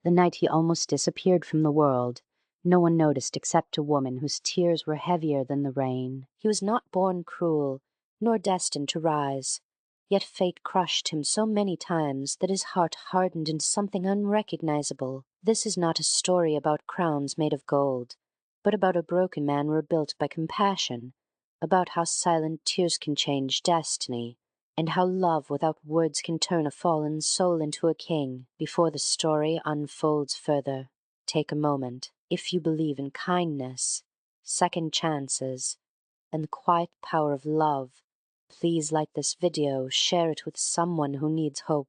The night he almost disappeared from the world, no one noticed except a woman whose tears were heavier than the rain. He was not born cruel, nor destined to rise, yet fate crushed him so many times that his heart hardened into something unrecognizable. This is not a story about crowns made of gold, but about a broken man rebuilt by compassion, about how silent tears can change destiny, and how love without words can turn a fallen soul into a king. Before the story unfolds further, take a moment. If you believe in kindness, second chances, and the quiet power of love, please like this video, share it with someone who needs hope,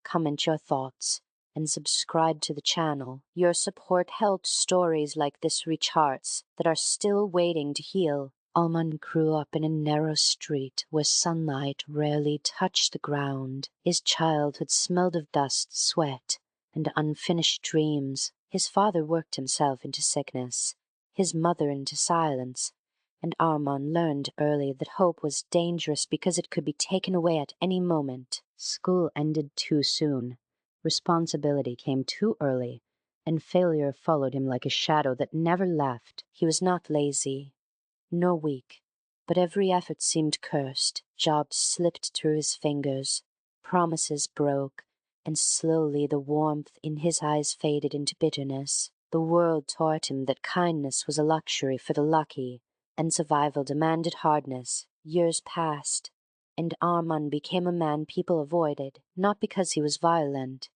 comment your thoughts, and subscribe to the channel. Your support helps stories like this reach hearts that are still waiting to heal. Alman grew up in a narrow street where sunlight rarely touched the ground. His childhood smelled of dust, sweat, and unfinished dreams. His father worked himself into sickness, his mother into silence, and Armand learned early that hope was dangerous because it could be taken away at any moment. School ended too soon, responsibility came too early, and failure followed him like a shadow that never left. He was not lazy, nor weak, but every effort seemed cursed. Jobs slipped through his fingers, promises broke, and slowly the warmth in his eyes faded into bitterness. The world taught him that kindness was a luxury for the lucky, and survival demanded hardness. Years passed, and Armand became a man people avoided, not because he was violent,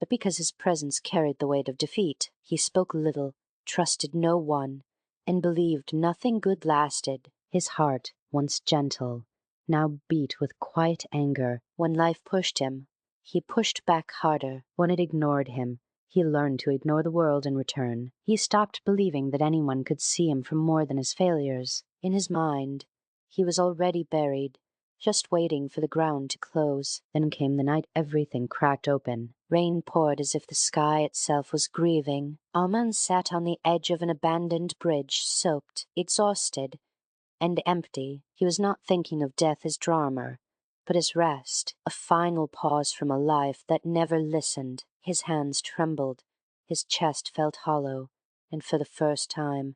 but because his presence carried the weight of defeat. He spoke little, trusted no one, and believed nothing good lasted. His heart, once gentle, now beat with quiet anger. When life pushed him, he pushed back harder. When it ignored him, he learned to ignore the world in return. He stopped believing that anyone could see him for more than his failures. In his mind, he was already buried, just waiting for the ground to close. Then came the night everything cracked open. Rain poured as if the sky itself was grieving. Armand sat on the edge of an abandoned bridge, soaked, exhausted, and empty. He was not thinking of death as drama, but as rest, a final pause from a life that never listened. His hands trembled, his chest felt hollow, and for the first time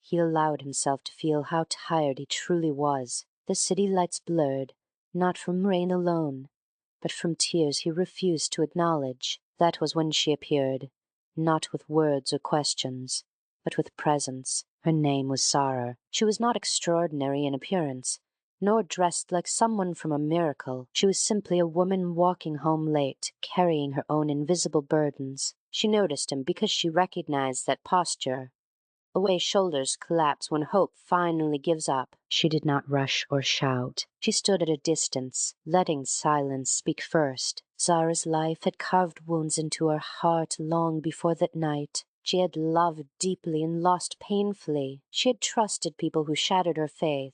he allowed himself to feel how tired he truly was. The city lights blurred, not from rain alone, but from tears he refused to acknowledge. That was when she appeared, not with words or questions, but with presence. Her name was Sarah. She was not extraordinary in appearance, nor dressed like someone from a miracle. She was simply a woman walking home late, carrying her own invisible burdens. She noticed him because she recognized that posture, the way shoulders collapse when hope finally gives up. She did not rush or shout. She stood at a distance, letting silence speak first. Zara's life had carved wounds into her heart long before that night. She had loved deeply and lost painfully. She had trusted people who shattered her faith,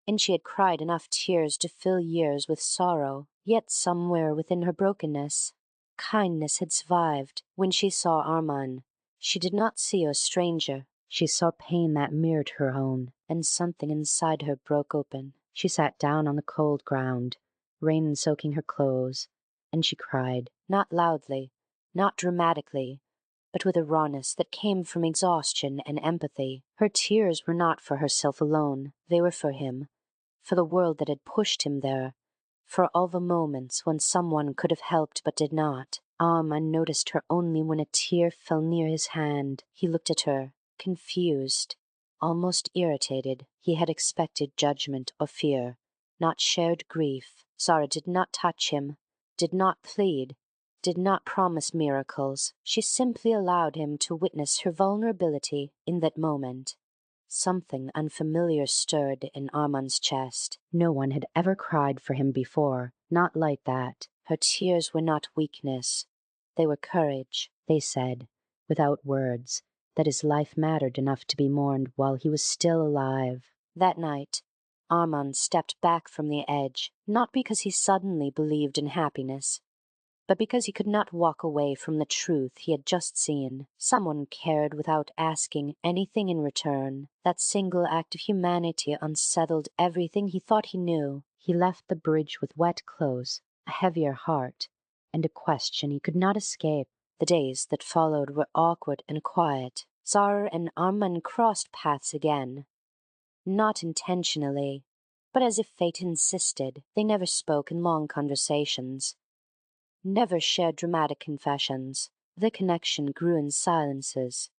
and she had cried enough tears to fill years with sorrow. Yet somewhere within her brokenness, kindness had survived. When she saw Armand, she did not see a stranger. She saw pain that mirrored her own, and something inside her broke open. She sat down on the cold ground, rain soaking her clothes, and she cried, not loudly, not dramatically, but with a rawness that came from exhaustion and empathy. Her tears were not for herself alone. They were for him, for the world that had pushed him there, for all the moments when someone could have helped but did not. Armand noticed her only when a tear fell near his hand. He looked at her, confused, almost irritated. He had expected judgment or fear, not shared grief. Zara did not touch him, did not plead, did not promise miracles. She simply allowed him to witness her vulnerability. In that moment, something unfamiliar stirred in Armand's chest. No one had ever cried for him before, not like that. Her tears were not weakness, they were courage. They said, without words, that his life mattered enough to be mourned while he was still alive. That night, Armand stepped back from the edge, not because he suddenly believed in happiness, but because he could not walk away from the truth he had just seen. Someone cared without asking anything in return. That single act of humanity unsettled everything he thought he knew. He left the bridge with wet clothes, a heavier heart, and a question he could not escape. The days that followed were awkward and quiet. Zara and Armand crossed paths again, not intentionally, but as if fate insisted. They never spoke in long conversations, never shared dramatic confessions. Their connection grew in silences,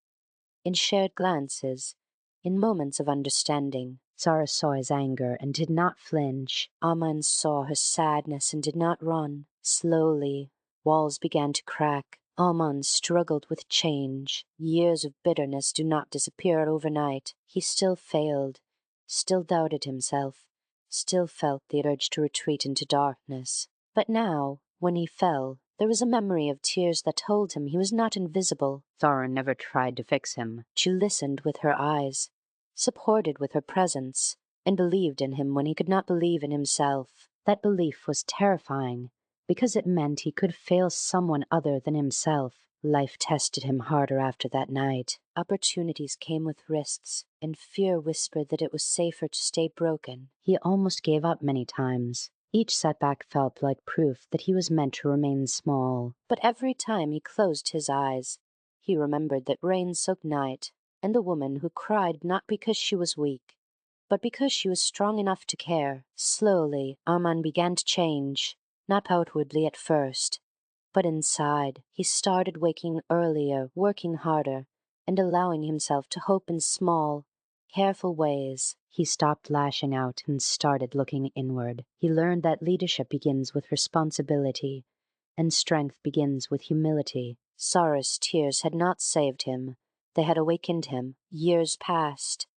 in shared glances, in moments of understanding. Zara saw his anger and did not flinch. Armand saw her sadness and did not run. Slowly, walls began to crack. Armand struggled with change. Years of bitterness do not disappear overnight. He still failed, still doubted himself, still felt the urge to retreat into darkness. But now, when he fell, there was a memory of tears that told him he was not invisible. Zara never tried to fix him. She listened with her eyes, supported with her presence, and believed in him when he could not believe in himself. That belief was terrifying, because it meant he could fail someone other than himself. Life tested him harder after that night. Opportunities came with risks, and fear whispered that it was safer to stay broken. He almost gave up many times. Each setback felt like proof that he was meant to remain small. But every time he closed his eyes, he remembered that rain-soaked night, and the woman who cried not because she was weak, but because she was strong enough to care. Slowly, Armand began to change, not outwardly at first, but inside. He started waking earlier, working harder, and allowing himself to hope in small, careful ways. He stopped lashing out and started looking inward. He learned that leadership begins with responsibility, and strength begins with humility. Zara's tears had not saved him. They had awakened him. Years passed,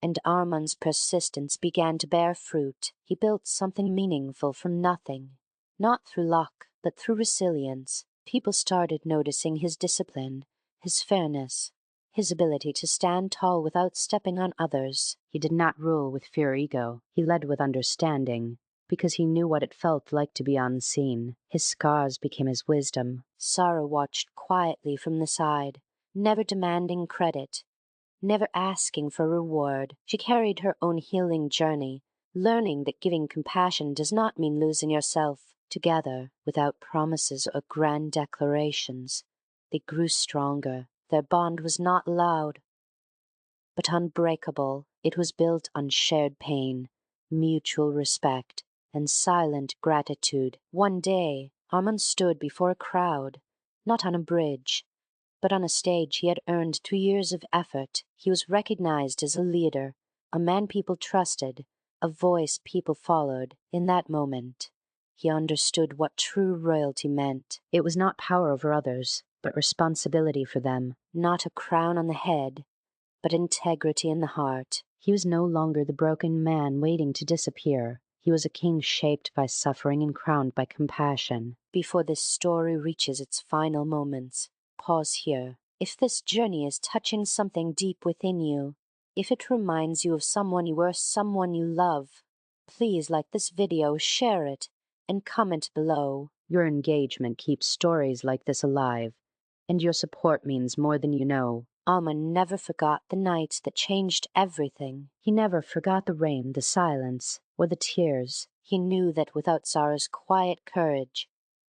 and Armand's persistence began to bear fruit. He built something meaningful from nothing, not through luck, but through resilience. People started noticing his discipline, his fairness, his ability to stand tall without stepping on others. He did not rule with fear or ego. He led with understanding, because he knew what it felt like to be unseen. His scars became his wisdom. Zara watched quietly from the side, never demanding credit, never asking for reward. She carried her own healing journey, learning that giving compassion does not mean losing yourself. Together, without promises or grand declarations, they grew stronger. Their bond was not loud, but unbreakable. It was built on shared pain, mutual respect, and silent gratitude. One day, Armand stood before a crowd, not on a bridge, but on a stage he had earned 2 years of effort. He was recognized as a leader, a man people trusted, a voice people followed. In that moment, he understood what true royalty meant. It was not power over others, but responsibility for them. Not a crown on the head, but integrity in the heart. He was no longer the broken man waiting to disappear. He was a king shaped by suffering and crowned by compassion. Before this story reaches its final moments, pause here. If this journey is touching something deep within you, if it reminds you of someone you were, someone you love, please like this video, share it, and comment below. Your engagement keeps stories like this alive, and your support means more than you know. Armand never forgot the nights that changed everything. He never forgot the rain, the silence, or the tears. He knew that without Zara's quiet courage,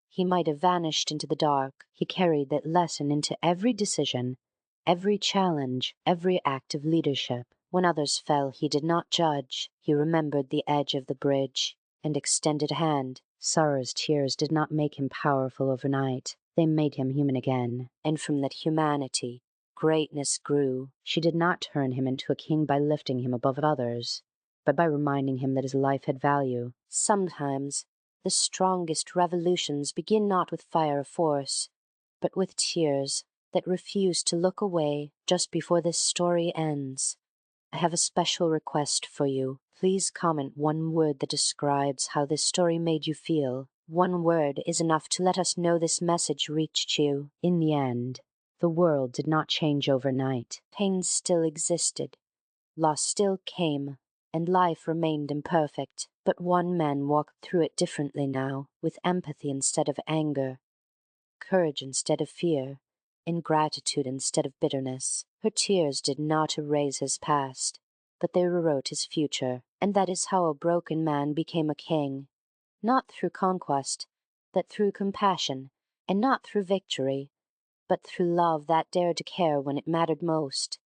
he might have vanished into the dark. He carried that lesson into every decision, every challenge, every act of leadership. When others fell, he did not judge. He remembered the edge of the bridge and extended a hand. Zara's tears did not make him powerful overnight. They made him human again. And from that humanity, greatness grew. She did not turn him into a king by lifting him above others, but by reminding him that his life had value. Sometimes the strongest revolutions begin not with fire or force, but with tears that refuse to look away. Just before this story ends, I have a special request for you. Please comment one word that describes how this story made you feel. One word is enough to let us know this message reached you. In the end, the world did not change overnight. Pain still existed, loss still came, and life remained imperfect. But one man walked through it differently now, with empathy instead of anger, courage instead of fear, and gratitude instead of bitterness. Her tears did not erase his past, but they rewrote his future. And that is how a broken man became a king. Not through conquest, but through compassion, and not through victory, but through love that dared to care when it mattered most.